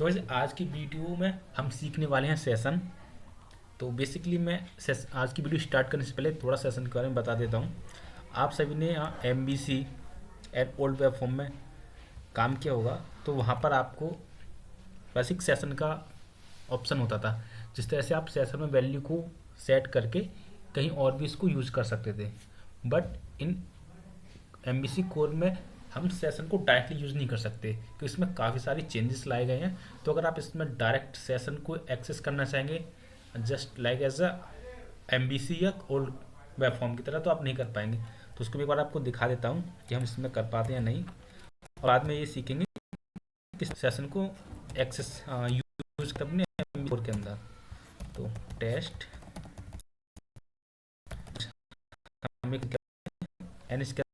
तो वैसे आज की वीडियो में हम सीखने वाले हैं सेशन। तो बेसिकली मैं आज की वीडियो स्टार्ट करने से पहले थोड़ा सेशन के बारे में बता देता हूँ। आप सभी ने यहाँ M V C and old web form में काम किया होगा, तो वहाँ पर आपको बेसिक सेशन का ऑप्शन होता था, जिस तरह से आप सेशन में वैल्यू को सेट करके कहीं और भी इसको यूज़ कर सकते थे। But in M V C core में हम सेशन को डायरेक्टली यूज़ नहीं कर सकते, क्योंकि इसमें काफ़ी सारी चेंजेस लाए गए हैं। तो अगर आप इसमें डायरेक्ट सेशन को एक्सेस करना चाहेंगे just like as a M V C या ओल्ड वेब फॉर्म की तरह, तो आप नहीं कर पाएंगे। तो उसको एक बार आपको दिखा देता हूँ कि हम इसमें कर पाते हैं या नहीं, और बाद में ये सीखेंगे कि सेशन को एक्सेस यूज करने एम बी कोर के अंदर। तो टेस्ट एन इसके अंदर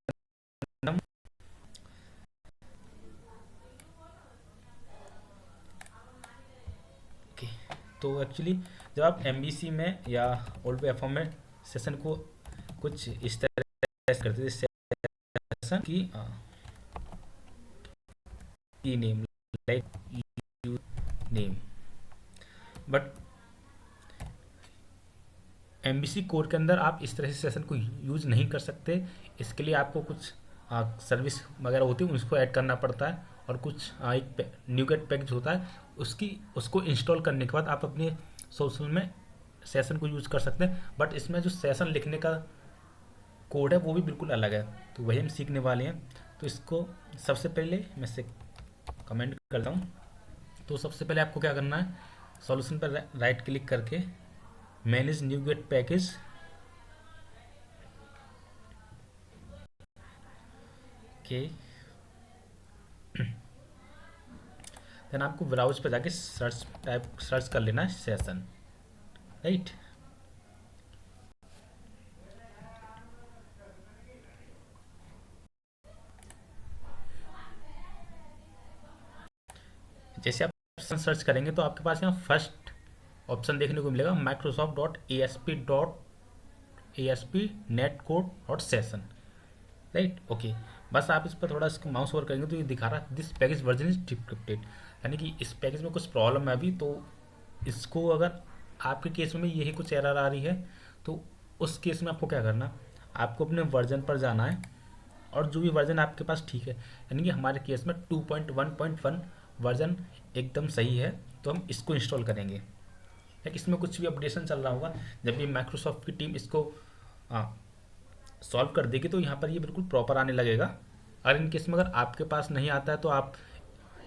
ओके। तो एक्चुअली जब आप एम में या ओल्ड प्लेटफॉर्म में सेशन को कुछ इस तरह से करते थे, सेशन की नेम लाइक यू नेम, बट एम कोर के अंदर आप इस तरह से सेशन को यूज नहीं कर सकते। इसके लिए आपको कुछ सर्विस वगैरह होती है, उसको ऐड करना पड़ता है, और कुछ एक न्यूगेट पैकेज होता है, उसको इंस्टॉल करने के बाद आप अपने सोशल में सेशन को यूज़ कर सकते हैं। बट इसमें जो सेशन लिखने का कोड है वो भी बिल्कुल अलग है, तो वही हम सीखने वाले हैं। तो इसको सबसे पहले मैं से कमेंट करता हूँ। तो सबसे पहले आपको क्या करना है, सॉल्यूशन पर राइट क्लिक करके मैनेज न्यूगेट पैकेज, के देन आपको ब्राउज पर जाके सर्च कर लेना है सेशन, राइट। जैसे आप सर्च करेंगे तो आपके पास यहाँ फर्स्ट ऑप्शन देखने को मिलेगा, microsoft.asp.netcode.session, राइट। ओके, बस आप इस पर थोड़ा इसको माउस ओवर करेंगे तो ये दिखा रहा है this package version is decrypted, यानी कि इस पैकेज में कुछ प्रॉब्लम है अभी। तो इसको अगर आपके केस में यही कुछ एरर आ रही है, तो उस केस में आपको क्या करना, आपको अपने वर्जन पर जाना है, और जो भी वर्जन आपके पास ठीक है, यानी कि हमारे केस में 2.1.1 वर्जन एकदम सही है, तो हम इसको इंस्टॉल करेंगे। लाइक इसमें कुछ भी अपडेशन चल रहा होगा, जब भी माइक्रोसॉफ्ट की टीम इसको सॉल्व कर देगी तो यहाँ पर ये बिल्कुल प्रॉपर आने लगेगा। अगर इन केस में अगर आपके पास नहीं आता है तो आप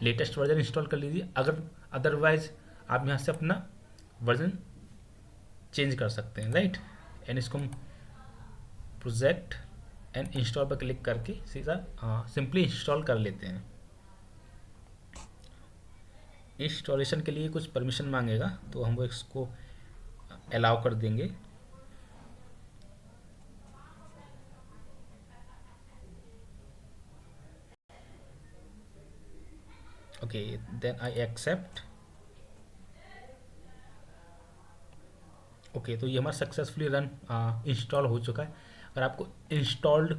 लेटेस्ट वर्जन इंस्टॉल कर लीजिए, अगर अदरवाइज आप यहाँ से अपना वर्जन चेंज कर सकते हैं, राइट। एंड इसको हम प्रोजेक्ट एंड इंस्टॉल पर क्लिक करके सीधा सिंपली इंस्टॉल कर लेते हैं। इंस्टॉलेशन के लिए कुछ परमिशन मांगेगा, तो हम वो इसको अलाउ कर देंगे। Okay, then I accept. Okay, तो ये हमारा सक्सेसफुली रन इंस्टॉल हो चुका है। अगर आपको इंस्टॉल्ड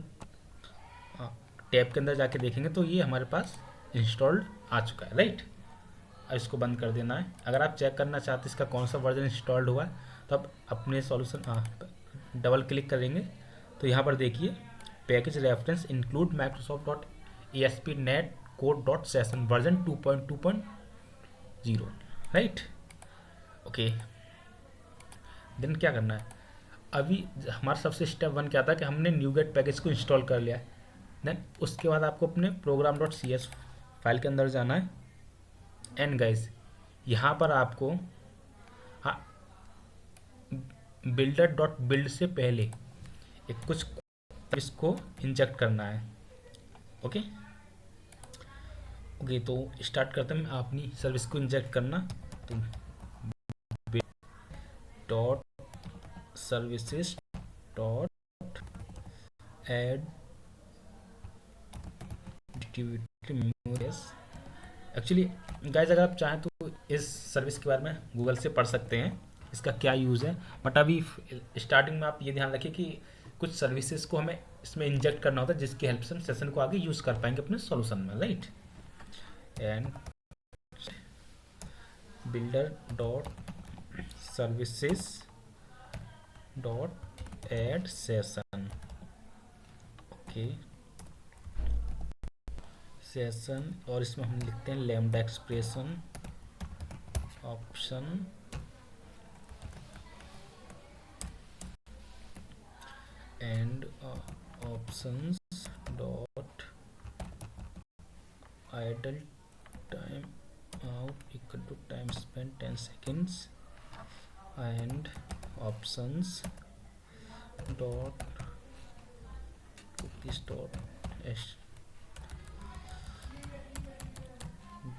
टैब के अंदर जाके देखेंगे तो ये हमारे पास इंस्टॉल्ड आ चुका है, राइट। अब इसको बंद कर देना है। अगर आप चेक करना चाहते हैं इसका कौन सा वर्जन इंस्टॉल्ड हुआ है, तो आप अपने सॉल्यूशन डबल क्लिक करेंगे तो यहाँ पर देखिए package reference include Microsoft dot A S P net code dot session version 2.2.0, right. Okay, then क्या करना है, अभी हमारा सबसे स्टेप 1 क्या था कि हमने न्यूगेट पैकेज को इंस्टॉल कर लिया है। देन उसके बाद आपको अपने program dot C S file के अंदर जाना है, एंड गाइस यहाँ पर आपको हाँ बिल्डर डॉट बिल्ड से पहले एक कुछ इसको इंजेक्ट करना है। ओके ओके, तो स्टार्ट करते हैं अपनी सर्विस को इंजेक्ट करना। तो dot services dot add actually guys अगर आप चाहें तो इस सर्विस के बारे में गूगल से पढ़ सकते हैं, इसका क्या यूज़ है। बट अभी स्टार्टिंग में आप ये ध्यान रखिए कि कुछ सर्विसेज को हमें इसमें इंजेक्ट करना होता है, जिसकी हेल्प से हम सेशन को आगे यूज़ कर पाएंगे अपने सॉल्यूशन में, right. And builder dot services dot add session. Okay session, और इसमें हम लिखते हैं lambda expression option and options dot idle time out equal to time span 10 seconds and options dot cookies dot s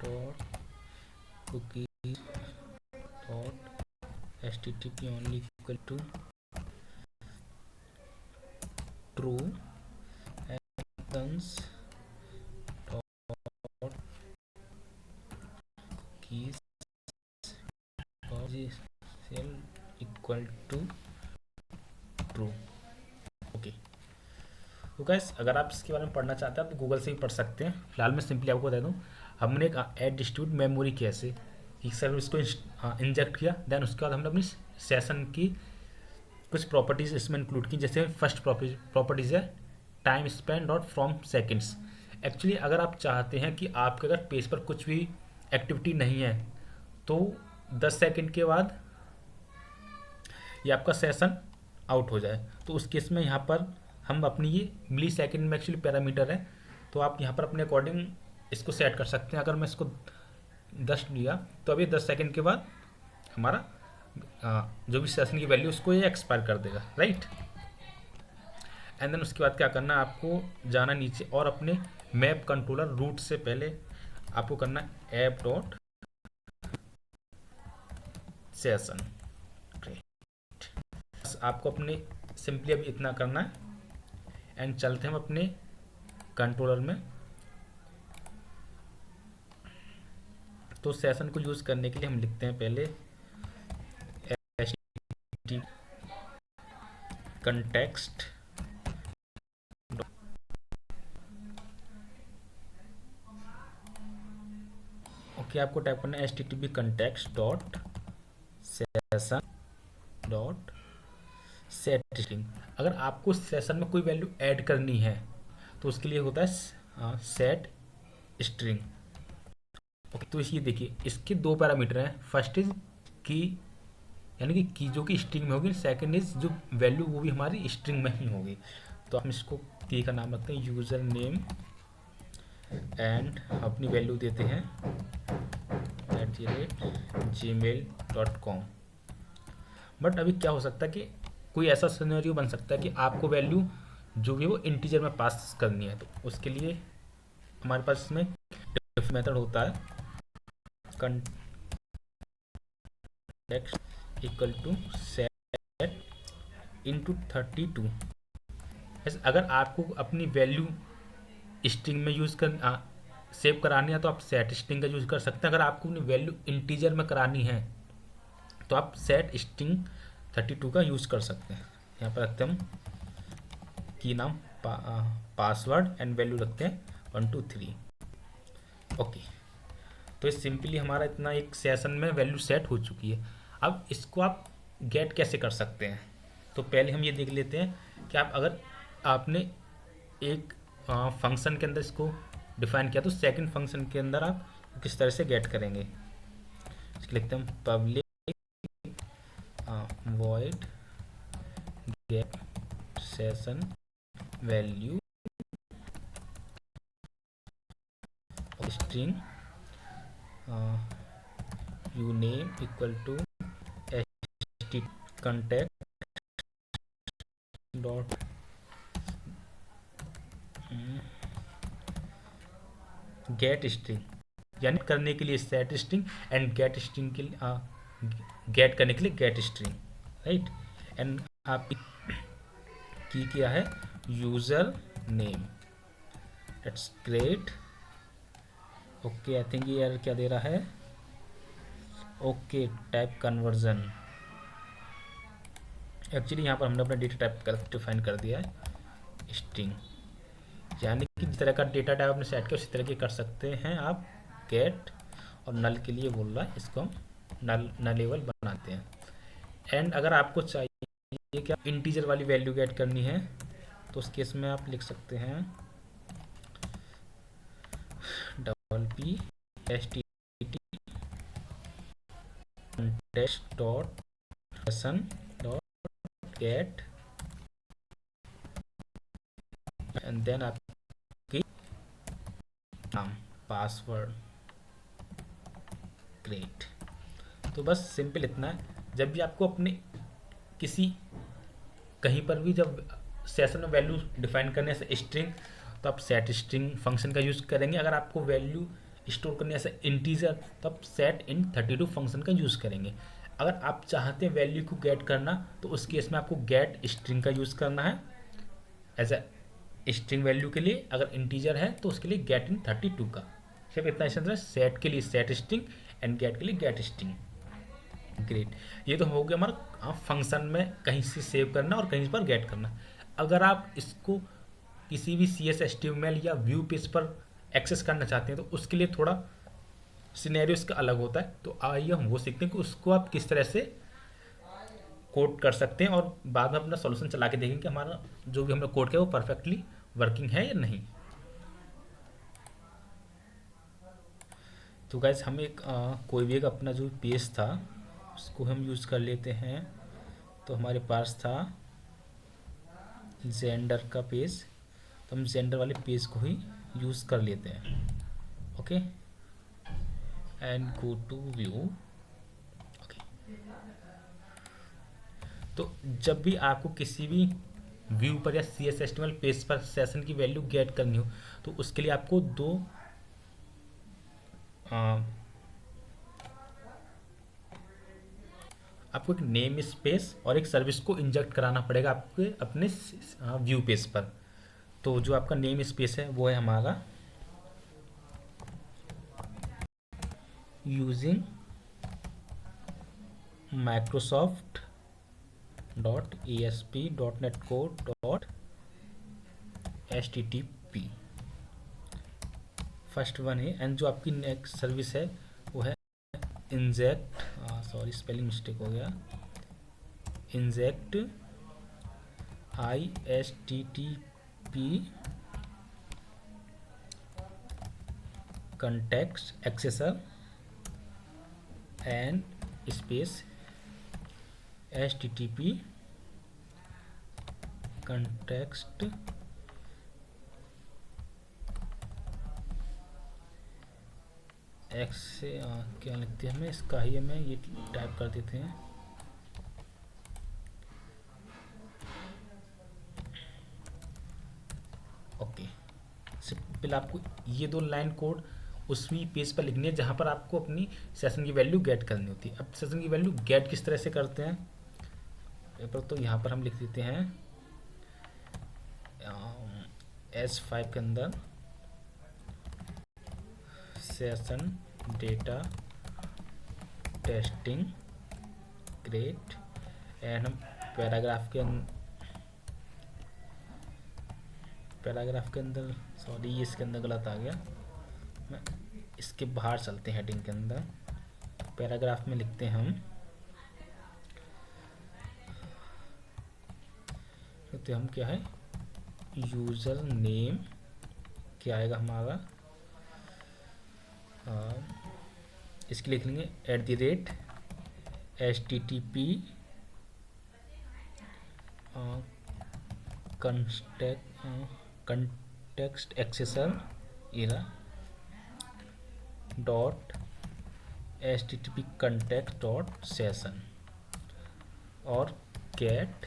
dot cookies dot http only equal to true actions dot keys cell equal to true. Okay तो guys, अगर आप इसके बारे में पढ़ना चाहते हैं तो गूगल से भी पढ़ सकते हैं। फिलहाल मैं सिंपली आपको बता दूं, हमने एक ऐड डिस्ट्रीब्यूट मेमोरी कैसे एक सर्विस को इंजेक्ट किया, देन उसके बाद हमने अपनी सेशन की कुछ प्रॉपर्टीज़ इसमें इंक्लूड की। जैसे फर्स्ट प्रॉपर्टीज़ है time spend dot from seconds. Actually अगर आप चाहते हैं कि आपके अगर पेज पर कुछ भी एक्टिविटी नहीं है तो 10 सेकंड के बाद ये आपका सेशन आउट हो जाए, तो उस केस में यहाँ पर हम अपनी ये मिली सेकेंड में एक्चुअली पैरामीटर है, तो आप यहाँ पर अपने अकॉर्डिंग इसको सेट कर सकते हैं। अगर मैं इसको 10 लिया तो अभी 10 सेकंड के बाद हमारा जो भी सेशन की वैल्यू उसको ये एक्सपायर कर देगा, राइट। एंड देन उसके बाद क्या करना है, आपको जाना नीचे और अपने मैप कंट्रोलर रूट से पहले आपको करना ऐप डॉट सेशन, राइट। आपको अपने सिंपली अभी इतना करना है एंड चलते हैं हम अपने कंट्रोलर में। तो सेशन को यूज़ करने के लिए हम लिखते हैं पहले context ओके आपको टाइप करना है http context dot session dot set string. अगर आपको सेशन में कोई वैल्यू ऐड करनी है तो उसके लिए होता है सेट स्ट्रिंग। ओके तो ये देखिए, इसके दो पैरामीटर हैं, फर्स्ट इज की यानी कि की जो कि स्ट्रिंग में होगी, सेकंड इज जो वैल्यू वो भी हमारी स्ट्रिंग में ही होगी। तो हम इसको की का नाम रखते हैं यूज़र नेम एंड अपनी वैल्यू देते हैं @gmail.com। बट अभी क्या हो सकता है कि कोई ऐसा सिनेरियो बन सकता है कि आपको वैल्यू जो भी वो इंटीजर में पास करनी है, तो उसके लिए हमारे पास इसमें डिफरेंट मेथड होता है context equal to set int 32। अगर आपको अपनी वैल्यू स्ट्रिंग में यूज़ कर सेव करानी है तो आप सेट स्ट्रिंग का यूज़ कर सकते हैं। अगर आपको अपनी वैल्यू इंटीजर में करानी है तो आप सेट स्ट्रिंग 32 का यूज़ कर सकते हैं। यहाँ पर रखते हैं हम की नाम पासवर्ड एंड वैल्यू रखते हैं 1 2 3। ओके तो ये सिंपली हमारा इतना एक सेशन में वैल्यू सेट हो चुकी है। अब इसको आप गेट कैसे कर सकते हैं, तो पहले हम ये देख लेते हैं कि आप अगर आपने एक फंक्शन के अंदर इसको डिफाइन किया तो सेकंड फंक्शन के अंदर आप किस तरह से गेट करेंगे। इसको लिखते हैं public void get session value string uname equal to context dot get string, यानी करने के लिए set string and gate string के लिए गेट करने के लिए गेट स्ट्रिंग, राइट। एंड आप की क्या है user name, it's great. Okay I think ये यार क्या दे रहा है, ओके टाइप कन्वर्जन। एक्चुअली यहाँ पर हमने अपना डेटा टाइप डिफाइन कर दिया है स्ट्रिंग, यानी कि जिस तरह का डेटा टाइप आपने सेट किया उसी तरह के कर सकते हैं आप गेट। और नल के लिए बोल रहा है इसको हम नलेबल बनाते हैं। एंड अगर आपको चाहिए कि आप इंटीजर वाली वैल्यू गेट करनी है तो उस केस में आप लिख सकते हैं double P S T test dot session dot get and then आपकी नाम पासवर्ड। ग्रेट। तो बस सिंपल इतना है। जब भी आपको अपने किसी कहीं पर भी जब सेशन में वैल्यू डिफाइन करने से स्ट्रिंग, तो आप सेट स्ट्रिंग फंक्शन का यूज़ करेंगे। अगर आपको वैल्यू स्टोर करने से इंटीजर, तो आप सेट इन 32 फंक्शन का यूज़ करेंगे। अगर आप चाहते हैं वैल्यू को गेट करना तो उस केस में आपको गेट स्ट्रिंग का यूज़ करना है एज ए स्ट्रिंग वैल्यू के लिए। अगर इंटीजर है तो उसके लिए गेट इन 32 का। सिर्फ इतना ही, सेट के लिए सेट स्ट्रिंग एंड गेट के लिए गेट स्ट्रिंग। ग्रेट। ये तो हो गया हमारा फंक्शन में कहीं से सेव करना और कहीं पर गेट करना। अगर आप इसको किसी भी C S S T M L या व्यू पेज पर एक्सेस करना चाहते हैं तो उसके लिए थोड़ा सिनेरियो इसका अलग होता है। तो आइए हम वो सीखते हैं कि उसको आप किस तरह से कोड कर सकते हैं और बाद में अपना सॉल्यूशन चला के देखेंगे कि हमारा जो भी हमने कोड किया वो परफेक्टली वर्किंग है या नहीं। तो गाइस हम एक कोई भी एक अपना जो पेज था उसको हम यूज़ कर लेते हैं। तो हमारे पास था जेंडर का पेज, तो हम जेंडर वाले पेज को ही यूज़ कर लेते हैं। Okay and go to view. Okay, तो जब भी आपको किसी भी व्यू पर या C S S T M L page पर सेशन की वैल्यू गेट करनी हो तो उसके लिए आपको दो आपको एक नेम स्पेस और एक सर्विस को इंजेक्ट कराना पड़ेगा आपके अपने व्यू पेज पर। तो जो आपका नेम स्पेस है वो है हमारा using Microsoft dot A S P dot net code dot H T T P. First one है। एंड जो आपकी नेक्स्ट सर्विस है वो है इंजेक्ट, सॉरी स्पेलिंग मिस्टेक हो गया, inject I S T T P context एक्सेसर and space H T T P context x से क्या लिखते हैं हमें इसका ही हमें ये टाइप कर देते हैं। ओके, सिंपल आपको ये दो लाइन कोड उसी पेज पर लिखनी है जहाँ पर आपको अपनी सेशन की वैल्यू गेट करनी होती है। अब सेशन की वैल्यू गेट किस तरह से करते हैं पेपर, तो यहाँ पर हम लिख देते हैं S5 के अंदर session data testing great. And हम पैराग्राफ के अंदर सॉरी ये इसके अंदर गलत आ गया, मैं इसके बाहर चलते हैं। हेडिंग के अंदर पैराग्राफ में लिखते हैं हम, तो हम क्या है यूज़र नेम क्या आएगा हमारा, इसके लिख लेंगे @HTTP context accessor arrow dot HTTP context dot session और गेट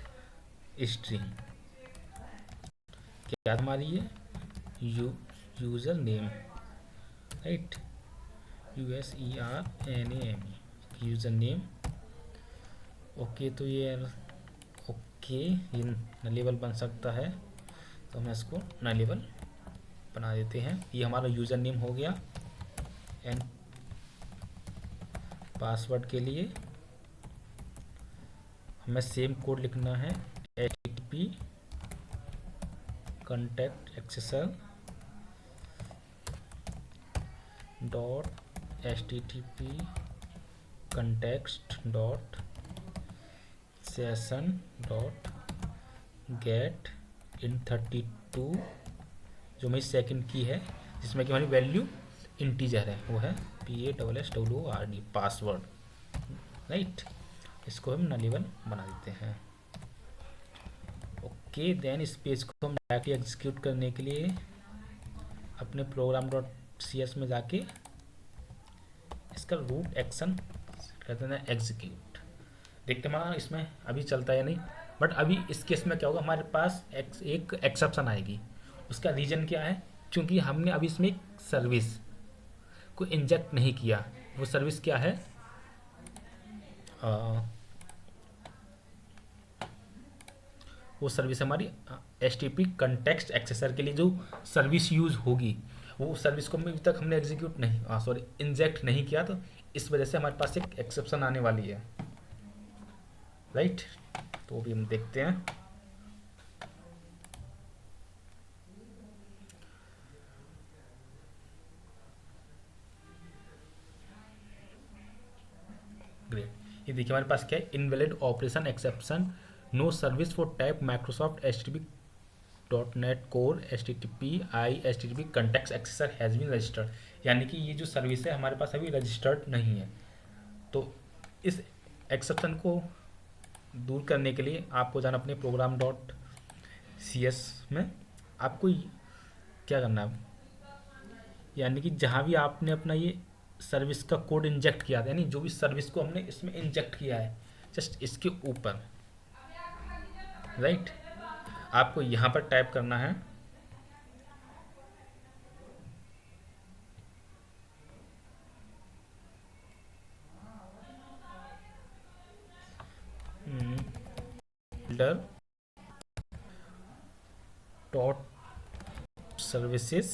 स्ट्रिंग क्या हमारी ये user name right USERNAME user name. Okay, तो ये ओके ये नलेबल बन सकता है तो हम इसको नलेबल बना देते हैं। ये हमारा यूज़र नेम हो गया। एंड पासवर्ड के लिए हमें सेम कोड लिखना है HTTP context accessor dot HTTP context dot session dot get int 32, जो मेरी सेकंड की है, जिसमें कि हमारी वैल्यू इंटीजर है, वो है PASSWORD पासवर्ड, राइट। इसको हम नलेबल बना देते हैं। ओके, देन इस पेज को हम डायरेक्टली एग्जीक्यूट करने के लिए अपने प्रोग्राम डॉट CS में जाके इसका रूट एक्शन कहते हैं एग्जीक्यूट। देखते हैं हमारा इसमें अभी चलता है या नहीं, बट अभी इस केस में क्या होगा, हमारे पास एक एक्सेप्शन आएगी। उसका रीज़न क्या है, क्योंकि हमने अभी इसमें एक सर्विस को इंजेक्ट नहीं किया। वो सर्विस क्या है, वो सर्विस हमारी HTTP कंटेक्स्ट एक्सेसर के लिए जो सर्विस यूज़ होगी, वो सर्विस को अभी तक हमने एग्जीक्यूट नहीं सॉरी इंजेक्ट नहीं किया, तो इस वजह से हमारे पास एक एक्सेप्शन आने वाली है, राइट। तो अभी हम देखते हैं। ग्रेट, ये देखिए हमारे पास क्या है, invalid operation exception, no service for type Microsoft HTTP.NET core HTTP context accessor has been registered, यानी कि ये जो सर्विस है हमारे पास अभी रजिस्टर्ड नहीं है। तो इस एक्सेप्शन को दूर करने के लिए आपको जाना अपने प्रोग्राम डॉट CS में, आपको क्या करना है, यानी कि जहाँ भी आपने अपना ये सर्विस का कोड इंजेक्ट किया था, यानी जो भी सर्विस को हमने इसमें इंजेक्ट किया है, जस्ट इसके ऊपर, राइट, आपको यहाँ पर टाइप करना है बिल्डर डॉट सर्विसेज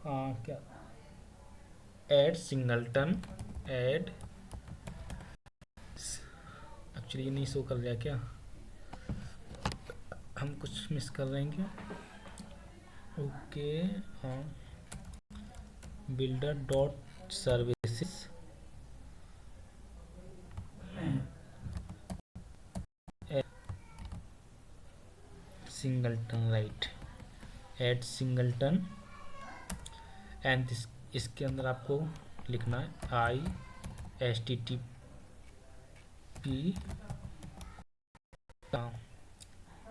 क्या एड सिंगलटन एड, एक्चुअली ये नहीं शो कर रहा क्या, हम कुछ मिस कर रहे हैं क्या। ओके, हाँ, builder dot services singleton, right, add singleton and इसके अंदर आपको लिखना है IHTTP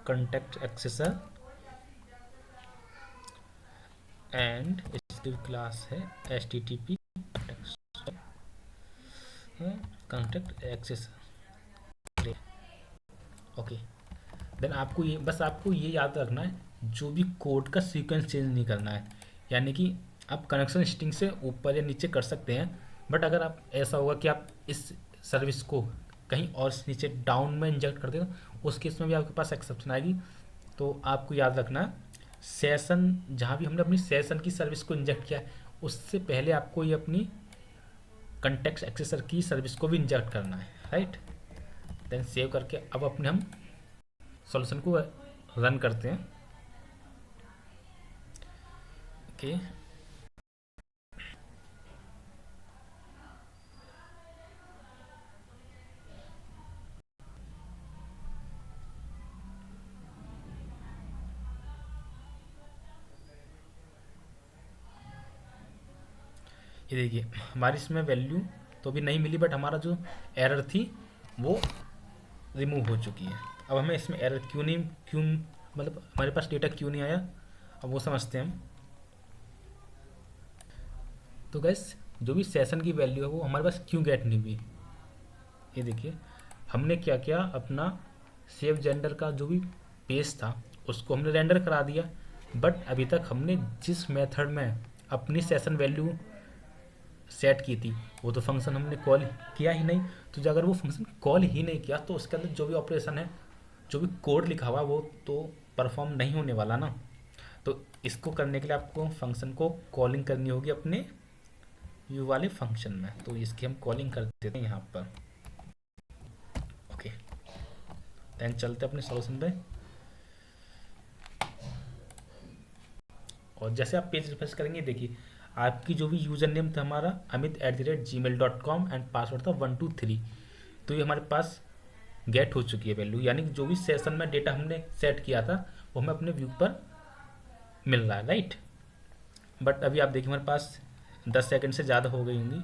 कंटेक्ट एक्सेसर एंड इसकी क्लास है HTTP context accessor. Okay, then आपको ये याद रखना है, जो भी कोड का सीक्वेंस चेंज नहीं करना है, यानी कि आप कनेक्शन स्ट्रिंग से ऊपर या नीचे कर सकते हैं, बट अगर आप ऐसा होगा कि आप इस सर्विस को कहीं और नीचे डाउन में इंजेक्ट कर दें, उस केस में भी आपके पास एक्सेप्शन आएगी। तो आपको याद रखना, सेशन जहाँ भी हमने अपनी सेशन की सर्विस को इंजेक्ट किया है, उससे पहले आपको ये अपनी कंटेक्स्ट एक्सेसर की सर्विस को भी इंजेक्ट करना है, राइट। देन सेव करके अब अपने हम सॉल्यूशन को रन करते हैं। ओके, ये देखिए हमारी इसमें वैल्यू तो भी नहीं मिली, बट हमारा जो एरर थी वो रिमूव हो चुकी है। अब हमें इसमें एरर क्यों मतलब हमारे पास डेटा क्यों नहीं आया, अब वो समझते हैं हम। तो गैस, जो भी सेशन की वैल्यू है वो हमारे पास क्यों गेट नहीं हुई, ये देखिए हमने क्या किया, अपना सेव जेंडर का जो भी पेज था उसको हमने रेंडर करा दिया, बट अभी तक हमने जिस मेथड में अपनी सेशन वैल्यू सेट की थी वो तो फंक्शन हमने कॉल किया ही नहीं। तो अगर वो फंक्शन कॉल ही नहीं किया तो उसके अंदर जो भी ऑपरेशन है, जो भी कोड लिखा हुआ वो तो परफॉर्म नहीं होने वाला ना। तो इसको करने के लिए आपको फंक्शन को कॉलिंग करनी होगी अपने व्यू वाले फंक्शन में। तो इसकी हम कॉलिंग कर देते हैं यहाँ पर। ओके, देन चलते अपने सॉल्यूशन पे। और जैसे आप पेज रिफ्रेश करेंगे, देखिए आपकी जो भी यूज़र नेम था हमारा amit@gmail.com एंड पासवर्ड था 123। तो ये हमारे पास गेट हो चुकी है वैल्यू, यानी कि जो भी सेशन में डेटा हमने सेट किया था वो हमें अपने व्यू पर मिल रहा है, राइट। बट अभी आप देखिए हमारे पास 10 सेकंड से ज़्यादा हो गई होंगी,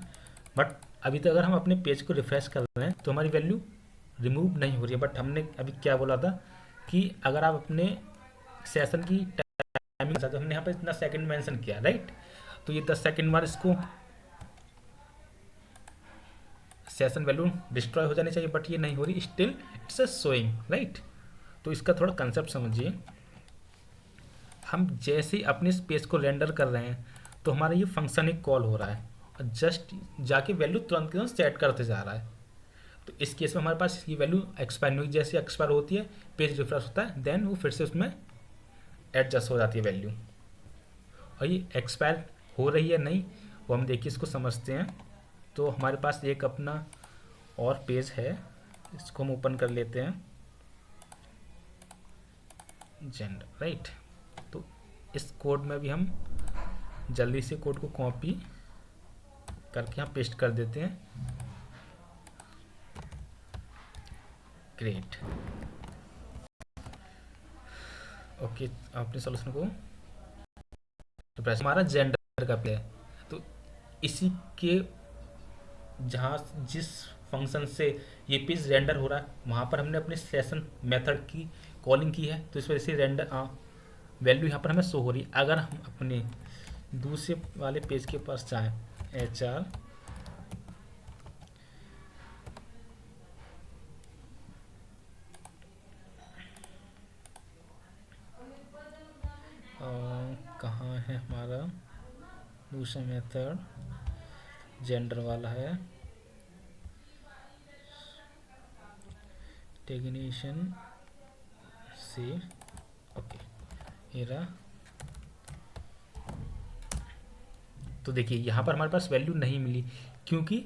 बट अभी तक अगर हम अपने पेज को रिफ्रेश कर रहे हैं तो हमारी वैल्यू रिमूव नहीं हो रही है। बट हमने अभी क्या बोला था कि अगर आप अपने सेशन की टाइमिंग, तो हमने यहाँ पर इतना सेकंड मेंशन किया, राइट। तो ये 10 सेकंड बाद इसको सेशन वैल्यू डिस्ट्रॉय हो जानी चाहिए, बट ये नहीं हो रही, still it's a showing, right. तो इसका थोड़ा कंसेप्ट समझिए। हम जैसे ही अपने स्पेस को रेंडर कर रहे हैं तो हमारा ये फंक्शन एक कॉल हो रहा है और जस्ट जाके वैल्यू तुरंत के तुरंत सेट करते जा रहा है। तो इस केस में हमारे पास ये वैल्यू एक्सपायर नहीं हुई, जैसे एक्सपायर होती है पेज रिफ्रेश होता है देन वो फिर से उसमें एडजस्ट हो जाती है वैल्यू। और ये एक्सपायर हो रही है नहीं, वो हम देखिए इसको समझते हैं। तो हमारे पास एक अपना और पेज है, इसको हम ओपन कर लेते हैं, जेंडर, राइट। तो इस कोड में भी हम जल्दी से कोड को कॉपी करके यहाँ पेस्ट कर देते हैं, ग्रेट। ओके, अपने सॉल्यूशन को तो प्रेस, हमारा जेंडर का पे है। तो इसी के जहाँ जिस फंक्शन से ये पेज रेंडर हो रहा है वहाँ पर हमने अपने सेशन मेथड की कॉलिंग की है, तो इस वजह से रेंडर वैल्यू यहाँ पर हमें शो हो रही है। अगर हम अपने दूसरे वाले पेज के पास जाएं, HR कहाँ है हमारा दूसरा मेथड, जेंडर वाला है, टेक्नीशियन से, ओके ये रहा। तो देखिए यहाँ पर हमारे पास वैल्यू नहीं मिली क्योंकि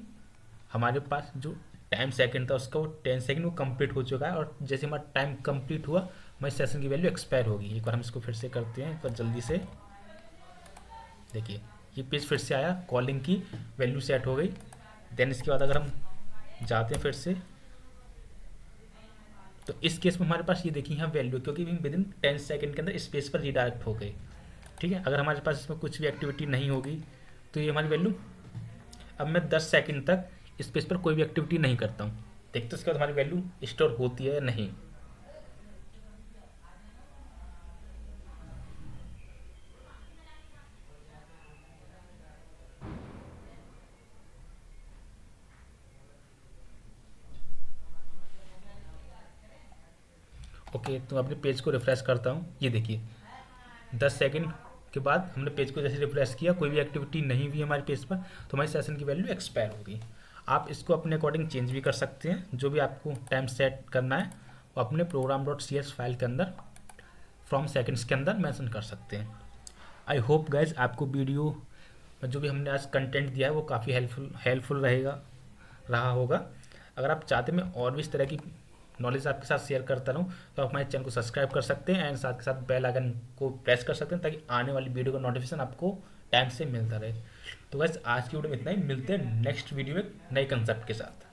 हमारे पास जो टाइम सेकंड था उसका वो 10 सेकंड वो कंप्लीट हो चुका है, और जैसे हमारा टाइम कंप्लीट हुआ हमारे सेशन की वैल्यू एक्सपायर होगी। एक बार हम इसको फिर से करते हैं, एक बार जल्दी से देखिए ये पेज फिर से आया, कॉलिंग की वैल्यू सेट हो गई। देन इसके बाद अगर हम जाते हैं फिर से, तो इस केस में हमारे पास ये देखिए यहाँ वैल्यू, क्योंकि विद इन 10 सेकंड के अंदर इस पेज पर रिडायरेक्ट हो गए, ठीक है। अगर हमारे पास इसमें कुछ भी एक्टिविटी नहीं होगी तो ये हमारी वैल्यू, अब मैं 10 सेकंड तक इस पेज पर कोई भी एक्टिविटी नहीं करता हूँ, देखते उसके बाद हमारी वैल्यू स्टोर होती है या नहीं। ओके, तो अपने पेज को रिफ्रेश करता हूँ, ये देखिए 10 सेकंड के बाद हमने पेज को जैसे रिफ्रेश किया, कोई भी एक्टिविटी नहीं हुई हमारे पेज पर, तो हमारी सेशन की वैल्यू एक्सपायर हो गई। आप इसको अपने अकॉर्डिंग चेंज भी कर सकते हैं, जो भी आपको टाइम सेट करना है वो अपने program.cs फाइल के अंदर फ्रॉम सेकंड्स के अंदर मेंशन कर सकते हैं। आई होप गाइज आपको वीडियो में जो भी हमने आज कंटेंट दिया है वो काफ़ी हेल्पफुल रहा होगा। अगर आप चाहते मैं और भी इस तरह की नॉलेज आपके साथ शेयर करता रहूँ तो आप हमारे चैनल को सब्सक्राइब कर सकते हैं एंड साथ के साथ बेल आइकन को प्रेस कर सकते हैं ताकि आने वाली वीडियो का नोटिफिकेशन आपको टाइम से मिलता रहे। तो बस आज की वीडियो में इतना ही, मिलते हैं नेक्स्ट वीडियो में नए कंसेप्ट के साथ।